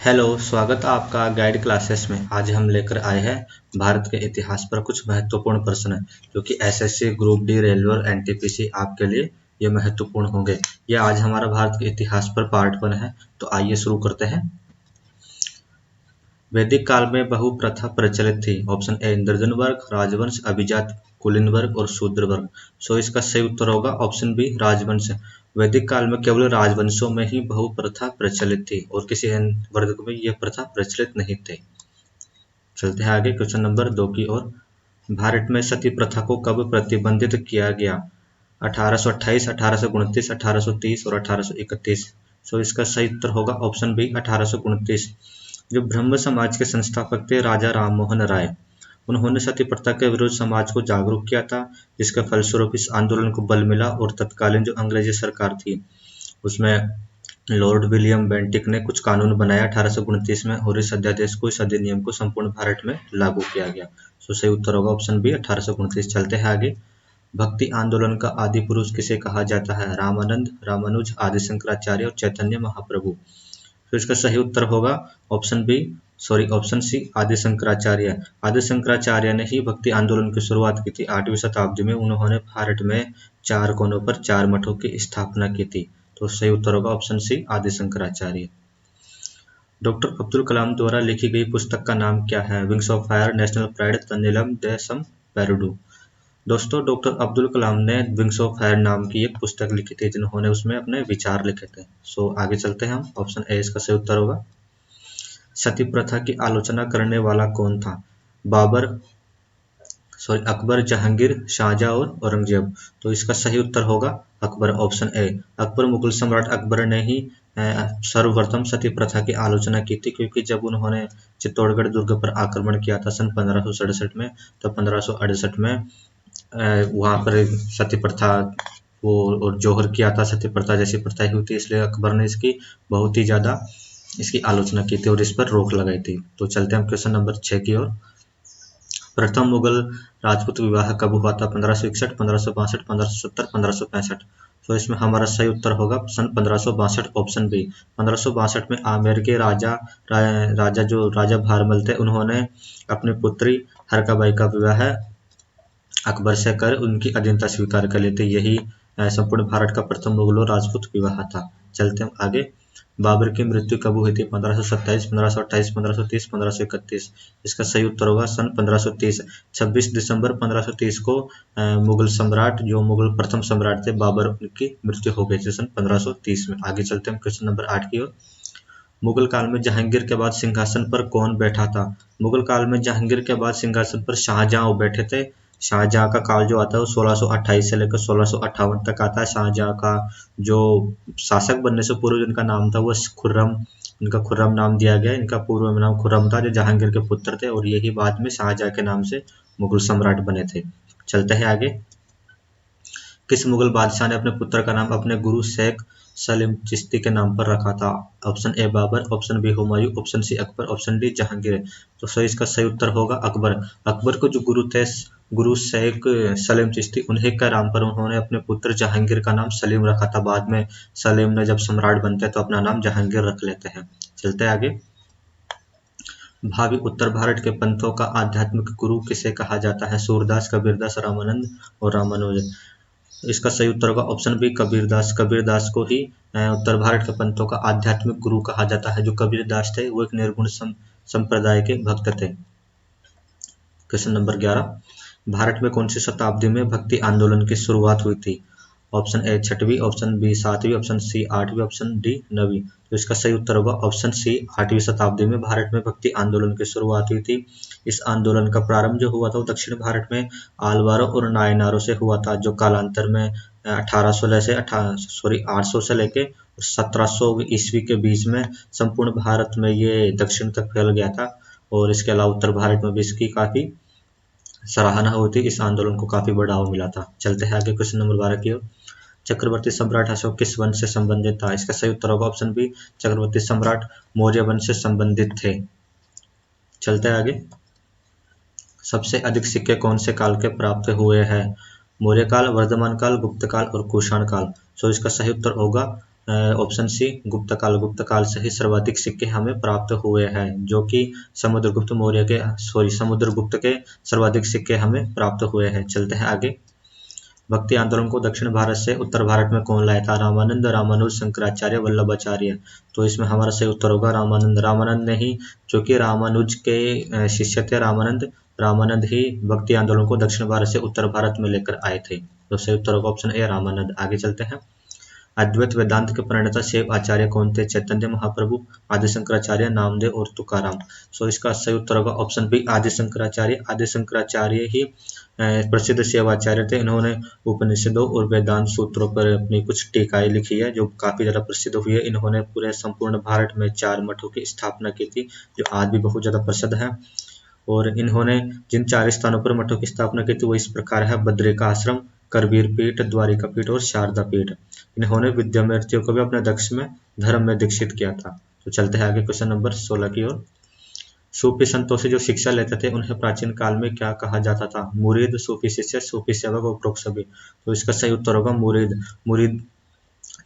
Hello, स्वागत है आपका गाइड क्लासेस में। आज हम लेकर आए हैं भारत के इतिहास पर कुछ महत्वपूर्ण प्रश्न जो कि एसएससी, ग्रुप डी, रेलवे और एनटीपीसी आपके लिए ये महत्वपूर्ण होंगे। ये आज हमारा भारत के इतिहास पर पार्ट 1 है। तो आइए शुरू करते हैं। वैदिक काल में बहुप्रथा प्रचलित थी। ऑप्शन ए इंद्रजन वर्ग, राजवंश, अभिजात, कुलीन वर्ग और शूद्र वर्ग। सो इसका सही उत्तर होगा ऑप्शन बी, राजवंश। वैदिक काल में केवल राजवंशों में ही बहुप्रथा प्रचलित थी और किसी अन्य वर्ग में यह प्रथा प्रचलित नहीं थी। चलते हैं आगे क्वेश्चन नंबर 2 की ओर। भारत में सती प्रथा को कब प्रतिबंधित किया गया? 1828, 1829, 1830 और 1831। सो इसका सही उत्तर होगा ऑप्शन बी, 1829। जो ब्रह्म समाज के संस्थापक थे राजा राममोहन राय, उन्होंने सती प्रथा के विरुद्ध समाज को जागरूक किया था, जिसके फलस्वरूप इस आंदोलन को बल मिला और तत्कालीन जो अंग्रेजी सरकार थी उसमें लॉर्ड विलियम बेंटिक ने कुछ कानून बनाया 1829 में और इस अध्यादेश को, इस अधिनियम को संपूर्ण भारत में लागू किया गया। सो सही उत्तर होगा ऑप्शन बी, 1829। चलते हैं आगे। भक्ति आंदोलन का आदि पुरुष किसे कहा जाता है? रामानंद, रामानुज, आदि शंकराचार्य और चैतन्य महाप्रभु। तो इसका सही उत्तर होगा ऑप्शन सी, आदि शंकराचार्य। आदि शंकराचार्य ने ही भक्ति आंदोलन की शुरुआत की थी। 8वीं शताब्दी में उन्होंने भारत में 4 कोनों पर 4 मठों की स्थापना की थी। तो सही उत्तर होगा ऑप्शन सी, आदि शंकराचार्य। डॉक्टर अब्दुल कलाम द्वारा लिखी गई पुस्तक का नाम क्या है? Wings of Fire, National Pride, तन्नीलम, देशम, पेरिडू। दोस्तों, डॉक्टर अब्दुल कलाम ने विंग्स ऑफ फायर नाम की एक पुस्तक लिखी थी जिन्होंने उसमें अपने विचार लिखे थे। सो आगे चलते हैं हम। ऑप्शन ए इसका सही उत्तर होगा। सती प्रथा की आलोचना करने वाला कौन था? अकबर, जहांगीर, शाहजहां और औरंगजेब। तो इसका सही उत्तर होगा अकबर, ऑप्शन ए। अकबर, मुगल सम्राट अकबर ने ही सर्वप्रथम सती प्रथा की आलोचना की थी, क्योंकि जब उन्होंने चित्तौड़गढ़ दुर्ग पर आक्रमण किया था सन 1567 में, तो 1568 में वहाँ पर सती प्रथा वो और जोहर किया था। सती प्रथा जैसी प्रथा ही हुई थी, इसलिए अकबर ने इसकी बहुत ही ज़्यादा इसकी आलोचना की थी और इस पर रोक लगाई थी। तो चलते हैं हम क्वेश्चन नंबर 6 की ओर। प्रथम मुगल राजपूत विवाह कब हुआ था? 1561, 1562, 1570, 1565। तो इसमें हमारा सही उत्तर होगा सन 1562, ऑप्शन बी। 1562 में आमेर के राजा भारमल थे, उन्होंने अपनी पुत्री हरकाबाई का विवाह अकबर से कर उनकी अधीनता स्वीकार कर ली थी। यही संपूर्ण भारत का प्रथम मुगलों राजपूत विवाह था। चलते हैं आगे। बाबर की मृत्यु कब हुई थी? 1527, 1528, 1530, 1531। इसका सही उत्तर होगा सन 1530। 26 दिसंबर 1530 को मुगल सम्राट, जो मुगल प्रथम सम्राट थे बाबर, उनकी मृत्यु हो गई थी सन 1530 में। आगे चलते हैं क्वेश्चन नंबर 8 की ओर। मुगल काल में जहांगीर के बाद सिंहासन पर कौन बैठा था? मुगल काल में जहांगीर के बाद सिंहासन पर शाहजहां बैठे थे। शाहजहां का काल जो आता है वो 1628 से लेकर 1658 तक आता है। शाहजहां का जो शासक बनने से पूर्व जिनका नाम था वो खुर्रम, इनका खुर्रम नाम दिया गया। इनका पूर्व नाम खुर्रम था, जो जहांगीर के पुत्र थे, और यही बाद में शाहजहां के नाम से मुगल सम्राट बने थे। चलते हैं आगे। किस मुगल बादशाह ने अपने पुत्र का नाम अपने गुरु शेख सलीम चिश्ती के नाम पर रखा था? Option A Babur, option B Humayun, option C Akbar, option D Jahangir. तो सही इसका सही उत्तर होगा अकबर। अकबर को जो गुरु थे गुरु शेख सलीम चिश्ती, उन्हीं के नाम पर उन्होंने अपने पुत्र जहांगीर का नाम सलीम रखा था। बाद में सलीम ने जब सम्राट बनते हैं तो अपना नाम जहांगीर रख लेते हैं। चलते आगे। भावी उत्तर भारत के पंथों का आध्यात्मिक गुरु किसे कहा जाता है? सूरदास, कबीरदास, रामानंद और रामानुज। इसका सही उत्तर होगा ऑप्शन बी, कबीरदास। कबीरदास को ही उत्तर भारत के पंथों का आध्यात्मिक गुरु कहा जाता है। जो कबीरदास थे वो एक निर्गुण संप्रदाय के भक्त थे। Question number 11। भारत में कौन सी शताब्दी में भक्ति आंदोलन की शुरुआत हुई थी? ऑप्शन ए 6वीं, ऑप्शन बी 7वीं, ऑप्शन सी 8वीं, ऑप्शन डी 9वीं। तो इसका सही उत्तर होगा ऑप्शन सी, 8वीं शताब्दी में भारत में भक्ति आंदोलन की शुरुआत हुई थी। इस आंदोलन का प्रारंभ जो हुआ था वो दक्षिण भारत में आलवारों और नायनारों से हुआ था, जो कालांतर में 800 से लेके 1700 ईस्वी के बीच में संपूर्ण भारत में ये दक्षिण तक फैल गया था। और इसके अलावा उत्तर भारत में भी इसकी काफी सराहना हुई थी। इस आंदोलन को काफी बढ़ावा मिला था। चलते हैं आगे क्वेश्चन नंबर 12 की ओर। चक्रवर्ती सम्राट अशोक किस वंश से संबंधित था? इसका सही उत्तर होगा ऑप्शन बी, चक्रवर्ती सम्राट मौर्य वंश से संबंधित थे। चलते आगे। सबसे अधिक सिक्के कौन से काल के प्राप्त हुए हैं? मौर्य काल, वर्धमान काल, गुप्त काल और कुषाण काल। सो इसका सही उत्तर होगा ऑप्शन सी गुप्त काल से ही सर्वाधिक सिक्के हमें प्राप्त हुए हैं, जो कि समुद्रगुप्त के सर्वाधिक सिक्के हमें प्राप्त हुए हैं। चलते हैं आगे। भक्ति आंदोलन को दक्षिण भारत से उत्तर भारत में कौन लाया था? रामानंद, रामानुज, शंकराचार्य, वल्लभाचार्य। तो इसमें हमारा सही उत्तर होगा रामानंद। रामानंद ने ही, जो कि रामानुज के शिष्य थे रामानंद ही भक्ति आंदोलन को दक्षिण भारत से उत्तर भारत में लेकर आए थे। तो सही उत्तर होगा ऑप्शन ए रामानंद। आगे चलते हैं। अद्वैत वेदांत के प्रणेता शिव आचार्य कौन थे? चैतन्य महाप्रभु, आदि शंकराचार्य, नामदेव और तुकाराम। सो इसका सही उत्तर होगा ऑप्शन बी आदि शंकराचार्य। आदि शंकराचार्य ही प्रसिद्ध शिवाचार्य थे। इन्होंने उपनिषदों और वेदांत सूत्रों पर अपनी कुछ टीकाएं लिखी है, जो काफी ज्यादा प्रसिद्ध हुई है। इन्होंने पूरे संपूर्ण भारत में 4 मठों की स्थापना की थी, जो आज भी बहुत ज्यादा प्रसिद्ध है। और इन्होंने जिन 4 स्थानों पर मठों की स्थापना की थी वो इस प्रकार है: बद्रिका आश्रम, करवीर पीठ, द्वारिका पीठ और शारदा पीठ। इन्होंने विद्यार्थियों को भी अपने दक्ष में धर्म में दीक्षित किया था। तो चलते हैं आगे क्वेश्चन नंबर 16 की ओर। सूफी संतों से जो शिक्षा लेते थे उन्हें प्राचीन काल में क्या कहा जाता था? मुरीद, सूफी शिष्य, सूफी सेवक, उपरोक्त सभी। तो इसका सही उत्तर होगा मुरीद। मुरीद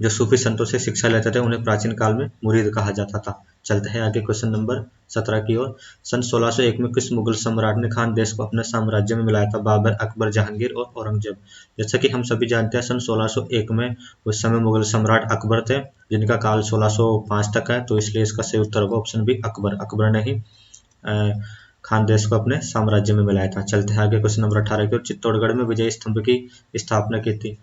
जो सूफी संतों से शिक्षा लेते थे उन्हें प्राचीन काल में मुरीद कहा जाता था। चलते हैं आगे क्वेश्चन नंबर 17 की ओर। सन 1601 में किस मुगल सम्राट ने खानदेश को अपने साम्राज्य में मिलाया था? बाबर, अकबर, जहांगीर और औरंगजेब। जैसा कि हम सभी जानते हैं सन 1601 में उस समय मुगल सम्राट अकबर थे, जिनका काल 1605 तक है। तो इसलिए इसका सही उत्तर होगा ऑप्शन बी अकबर। अकबर ने ही खानदेश को अपने साम्राज्य में मिलाया था। चलते हैं आगे क्वेश्चन नंबर 18 की ओर। चित्तौड़गढ़ में विजय स्तंभ की स्थापना की थी।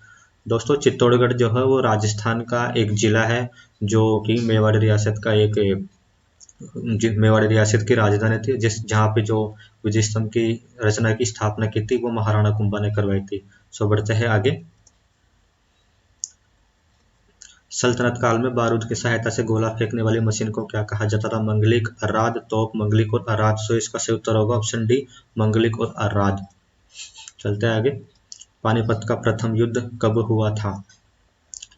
दोस्तों चित्तौड़गढ़ जो है वो राजस्थान का एक जिला है, जो कि मेवाड़ रियासत की राजधानी थी, जहाँ पे जो विजय स्तंभ की रचना की स्थापना की थी वो महाराणा कुंभा ने करवाई थी। सो बढ़ते हैं आगे। सल्तनत काल में बारूद की सहायता से गोला फेंकने वाली मशीन को क्या कहा जाता था? मंगलिक, अर्राद, तोप, मंगलिक और अर्राद। सो इसका सही उत्तर होगा ऑप्शन डी मंगलिक और अर्राद। चलते हैं आगे। पानीपत का प्रथम युद्ध कब हुआ था?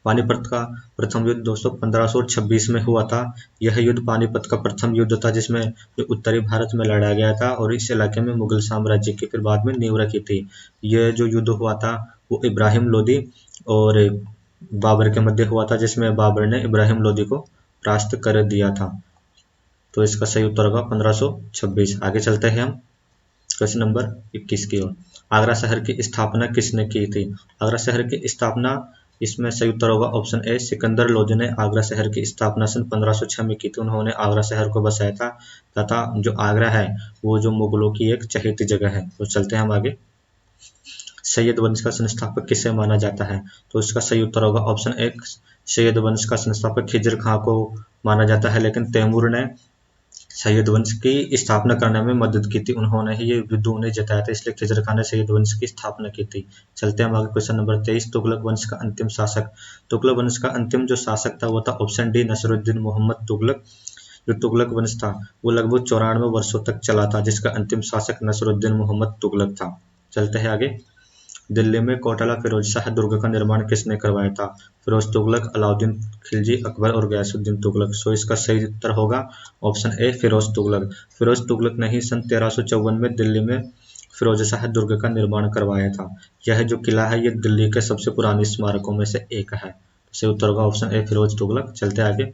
पानीपत का प्रथम युद्ध दोस्तों 1526 में हुआ था। यह युद्ध पानीपत का प्रथम युद्ध था, जिसमें जो उत्तरी भारत में लड़ा गया था और इस इलाके में मुगल साम्राज्य की फिर बाद में नींव रखी थी। यह जो युद्ध हुआ था वो इब्राहिम लोदी और बाबर के मध्य हुआ था, जिसमें बाबर ने इब्राहिम लोदी को परास्त कर दिया था। तो इसका सही उत्तर होगा 1526। आगे चलते हैं हम क्वेश्चन नंबर 21 की ओर। आगरा शहर की स्थापना किसने की थी? आगरा शहर की स्थापना, इसमें सही उत्तर होगा ऑप्शन ए सिकंदर लोदी ने आगरा शहर की स्थापना सन 1506 में की थी। उन्होंने आगरा शहर को बसाया था, तथा जो आगरा है वो जो मुगलों की एक चहेती जगह है। तो चलते हैं हम आगे। सैयद वंश का संस्थापक किसे माना जाता है? तो इसका सही उत्तर होगा ऑप्शन ए सैयद वंश का संस्थापक खिजर खां को माना जाता है, लेकिन तैमूर ने सैयद वंश की स्थापना करने में मदद की थी। उन्होंने ही ये युद्ध उन्हें जिताया था, इसलिए खिजर खान ने सैयद वंश की स्थापना की थी। चलते हैं हम आगे क्वेश्चन नंबर 23। तुगलक वंश का अंतिम शासक। तुगलक वंश का अंतिम जो शासक था वो था ऑप्शन डी नसरुद्दीन मोहम्मद तुगलक। जो तुगलक वंश था वो लगभग 94 वर्षों तक चला था, जिसका अंतिम शासक नसरुद्दीन मोहम्मद तुगलक था। चलते हैं आगे। दिल्ली में कोटला फिरोज शाह दुर्ग का निर्माण किसने करवाया था? फिरोज तुगलक, अलाउद्दीन खिलजी, अकबर और गयासुद्दीन तुगलक। सो इसका सही उत्तर होगा ऑप्शन ए फिरोज तुगलक। फिरोज तुगलक ने ही सन 1354 में दिल्ली में फिरोज शाह दुर्ग का निर्माण करवाया था। यह जो किला है ये दिल्ली के सबसे पुराने स्मारकों में से एक है। सही उत्तर होगा ऑप्शन ए फिरोज तुगलक। चलते आगे।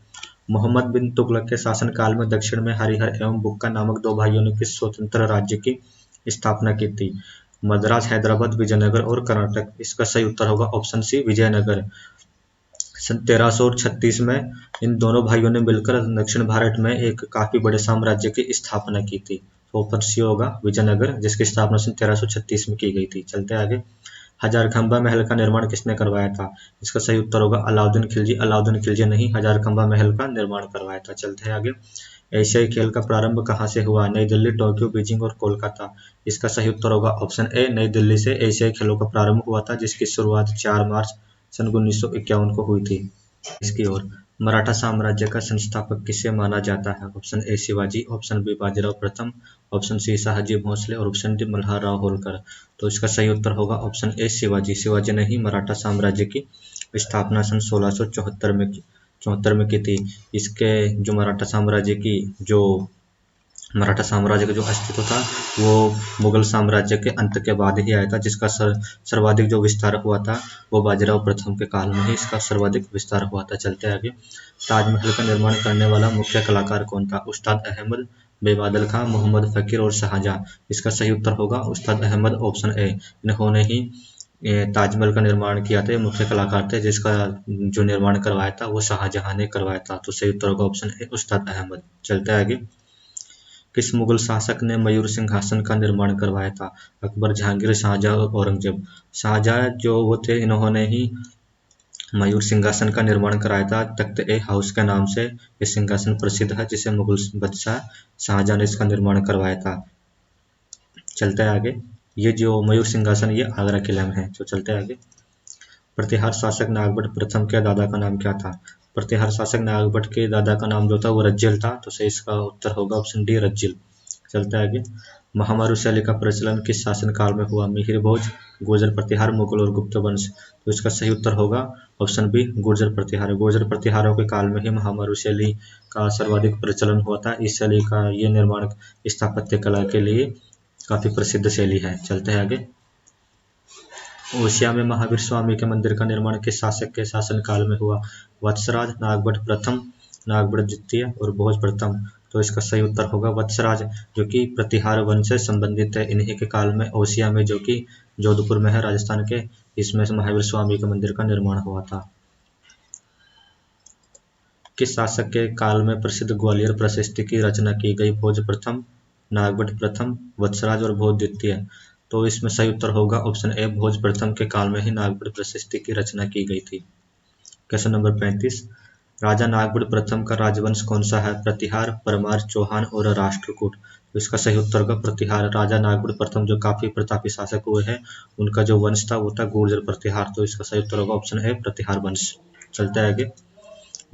मोहम्मद बिन तुगलक के शासनकाल में दक्षिण में हरिहर एवं बुक्का नामक 2 भाइयों ने किस स्वतंत्र राज्य की स्थापना की थी? मद्रास, हैदराबाद, विजयनगर और कर्नाटक। इसका सही उत्तर होगा ऑप्शन सी विजयनगर। सन 1336 में इन दोनों भाइयों ने मिलकर दक्षिण भारत में एक काफी बड़े साम्राज्य की स्थापना की थी। तो ऑप्शन सी होगा विजयनगर, जिसकी स्थापना सन 1336 में की गई थी। चलते आगे। हजारखंबा महल का निर्माण किसने करवाया था? इसका सही उत्तर होगा अलाउद्दीन खिलजी। अलाउद्दीन खिलजी ने ही हजारखंबा महल का निर्माण करवाया था। चलते हैं आगे। एशियाई खेल का प्रारंभ कहाँ से हुआ? नई दिल्ली, टोक्यो, बीजिंग और कोलकाता। इसका सही उत्तर होगा ऑप्शन ए नई दिल्ली से एशियाई खेलों का प्रारंभ हुआ था, जिसकी शुरुआत 4 मार्च सन 1951 को हुई थी। इसकी ओर मराठा साम्राज्य का संस्थापक किसे माना जाता है? Option A Shivaji, option B Bajirao प्रथम, ऑप्शन सी शाहजी भोसले और ऑप्शन डी मल्हार राव होलकर। तो इसका सही उत्तर होगा ऑप्शन ए शिवाजी। शिवाजी ने ही मराठा साम्राज्य की स्थापना सन 1674 में की थी। इसके जो मराठा साम्राज्य की जो मराठा साम्राज्य का जो अस्तित्व था वो मुगल साम्राज्य के अंत के बाद ही आया था, जिसका सर्वाधिक जो विस्तार हुआ था वो बाजीराव प्रथम के काल में ही इसका सर्वाधिक विस्तार हुआ था। चलते आगे। ताजमहल का निर्माण करने वाला मुख्य कलाकार कौन था? उस्ताद अहमद, बेबादल खां, मोहम्मद फकीर और शाहजहां। इसका सही उत्तर होगा उस्ताद अहमद, ऑप्शन ए। इन्होंने ही ताजमहल का निर्माण किया था। मुख्य कलाकार थे, जिसका जो निर्माण करवाया था वो शाहजहां ने करवाया था। तो सही उत्तर होगा ऑप्शन ए, उस्ताद अहमद। चलते आगे। किस मुगल शासक ने मयूर सिंहासन का निर्माण करवाया था? अकबर, जहांगीर, शाहजहां और औरंगजेब। शाहजहां जो वो थे, इन्होंने ही मयूर सिंहासन का निर्माण कराया था। तख्त ए हाउस के नाम से ये सिंहासन प्रसिद्ध है, जिसे मुगल बादशाह शाहजहां ने इसका निर्माण करवाया था। चलते हैं आगे। ये जो मयूर सिंहासन ये आगरा किला में है। तो चलते हैं आगे। प्रतिहार शासक नागभट्ट प्रथम के दादा का नाम क्या था? प्रतिहार शासक नागभट्ट के दादा का नाम जो था वो रज्जिल था। तो सही इसका उत्तर होगा ऑप्शन डी, रज्जिल। चलते आगे। महामारू शैली का प्रचलन किस शासन काल में हुआ? मिहिर भोज, गुर्जर प्रतिहार, मुगल और गुप्त वंश। तो इसका सही उत्तर होगा ऑप्शन बी, गुर्जर प्रतिहार। गुर्जर प्रतिहारों के काल में ही महामारू शैली का सर्वाधिक प्रचलन हुआ था। इस शैली का ये निर्माण स्थापत्य कला के लिए काफी प्रसिद्ध शैली है। चलते हैं आगे। ओसिया में महावीर स्वामी के मंदिर का निर्माण किस शासक के शासन काल में हुआ? वत्सराज, नागभट्ट प्रथम, नागभट्ट द्वितीय और भोज प्रथम। तो इसका सही उत्तर होगा वत्सराज, जो कि प्रतिहार वंश से संबंधित है। इन्हीं के काल में ओसिया में, जो कि जोधपुर में है राजस्थान के, इसमें से महावीर स्वामी के मंदिर का निर्माण हुआ था। किस शासक के काल में प्रसिद्ध ग्वालियर प्रशस्ति की रचना की गई? भोज प्रथम, नागभट्ट प्रथम, वत्सराज और भोज द्वितीय। तो इसमें सही उत्तर होगा ऑप्शन ए, भोज प्रथम के काल में ही नागभट्ट प्रशस्ति की रचना की गई थी। Question number 35। राजा नागभट्ट प्रथम का राजवंश कौन सा है? प्रतिहार, परमार, चौहान और राष्ट्रकूट। तो इसका सही उत्तर होगा प्रतिहार। राजा नागभट्ट प्रथम जो काफी प्रतापी शासक हुए हैं, उनका जो वंश था वो था गुर्जर प्रतिहार। तो इसका सही उत्तर होगा ऑप्शन ए, प्रतिहार वंश। चलते हैं आगे।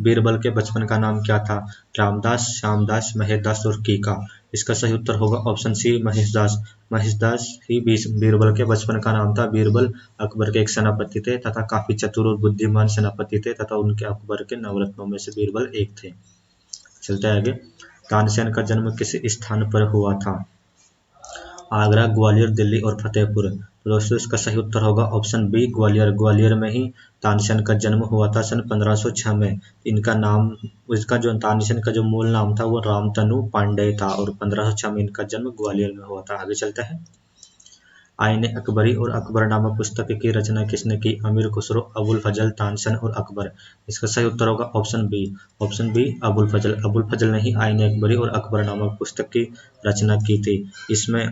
बीरबल के बचपन का नाम क्या था? रामदास, श्यामदास, महेशदास और कीका। इसका सही उत्तर होगा ऑप्शन सी, महेशदास। महेशदास ही बीरबल के बचपन का नाम था। बीरबल अकबर के एक सेनापति थे तथा काफी चतुर और बुद्धिमान सेनापति थे तथा उनके अकबर के नवरत्नों में से बीरबल एक थे। चलते आगे। तानसेन का जन्म किस स्थान पर हुआ था? आगरा, ग्वालियर, दिल्ली और फतेहपुर। तो दोस्तों इसका सही उत्तर होगा ऑप्शन बी, ग्वालियर। ग्वालियर में ही तानसेन का जन्म हुआ था सन 1506 में। इनका नाम, इसका जो तानसेन का जो मूल नाम था वो रामतनु पांडेय था और 1506 में इनका जन्म ग्वालियर में हुआ था। आगे चलते हैं। आईने अकबरी और अकबरनामा पुस्तक की रचना किसने की? अमीर खुसरो, अबुल फजल, तानसेन और अकबर। इसका सही उत्तर होगा option B. Option B, Abul Fazal. Abul Fazal ने ही आईने अकबरी और अकबरनामा पुस्तक की रचना की थी। इसमें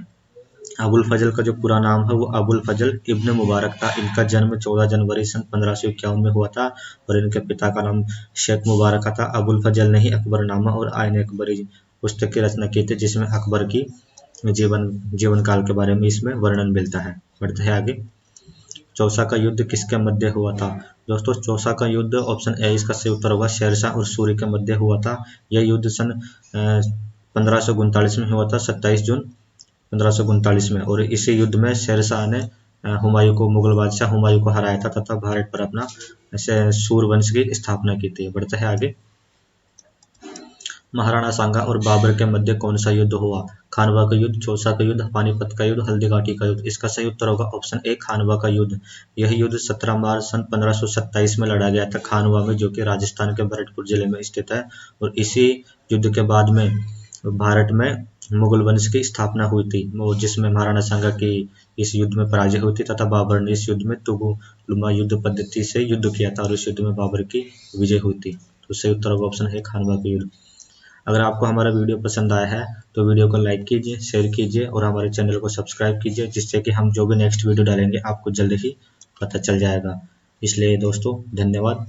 अबुल फजल का जो पूरा नाम है वो अबुल फजल इब्न मुबारक था। इनका जन्म 14 जनवरी सन 1551 में हुआ था और इनके पिता का नाम शेख मुबारक था। अबुल फजल ने ही अकबरनामा और आईन अकबरी पुस्तक की रचना की थी, जिसमें अकबर की जीवन काल के बारे में इसमें वर्णन मिलता है। बढ़ते हैं आगे। चौसा का युद्ध किसके मध्य हुआ था? दोस्तों चौसा का युद्ध ऑप्शन ए इसका सही उत्तर होगा, शेरशाह और सूर्य के मध्य हुआ था। यह युद्ध सन 1539 में हुआ था, 27 जून 1539 में। और इसी युद्ध में शेरशाह ने हुमायूं को, मुगल बादशाह हुमायूं को हराया था तथा भारत पर अपना सूर्यवंश की स्थापना की थी। बढ़ते हैं आगे। महाराणा सांगा और बाबर के मध्य कौन सा युद्ध हुआ? खानवा का युद्ध, चौसा का युद्ध, पानीपत का युद्ध, हल्दीघाटी का युद्ध। इसका सही उत्तर होगा ऑप्शन ए, खानवा का युद्ध। यह युद्ध 17 मार्च सन 1527 में लड़ा गया था खानवा में, जो कि राजस्थान के भरतपुर जिले में स्थित है। और इसी युद्ध के बाद में भारत में मुगल वंश की स्थापना हुई थी, जिसमें महाराणा सांगा की इस युद्ध में पराजय हुई थी तथा बाबर ने इस युद्ध में तुगलुमा युद्ध पद्धति से युद्ध किया था और इस युद्ध में बाबर की विजय हुई थी। तो सही उत्तर होगा ऑप्शन है खानवा का युद्ध। अगर आपको हमारा वीडियो पसंद आया है तो वीडियो को लाइक कीजिए, शेयर कीजिए और हमारे चैनल को सब्सक्राइब कीजिए, जिससे कि हम जो भी नेक्स्ट वीडियो डालेंगे आपको जल्द ही पता चल जाएगा। इसलिए दोस्तों धन्यवाद।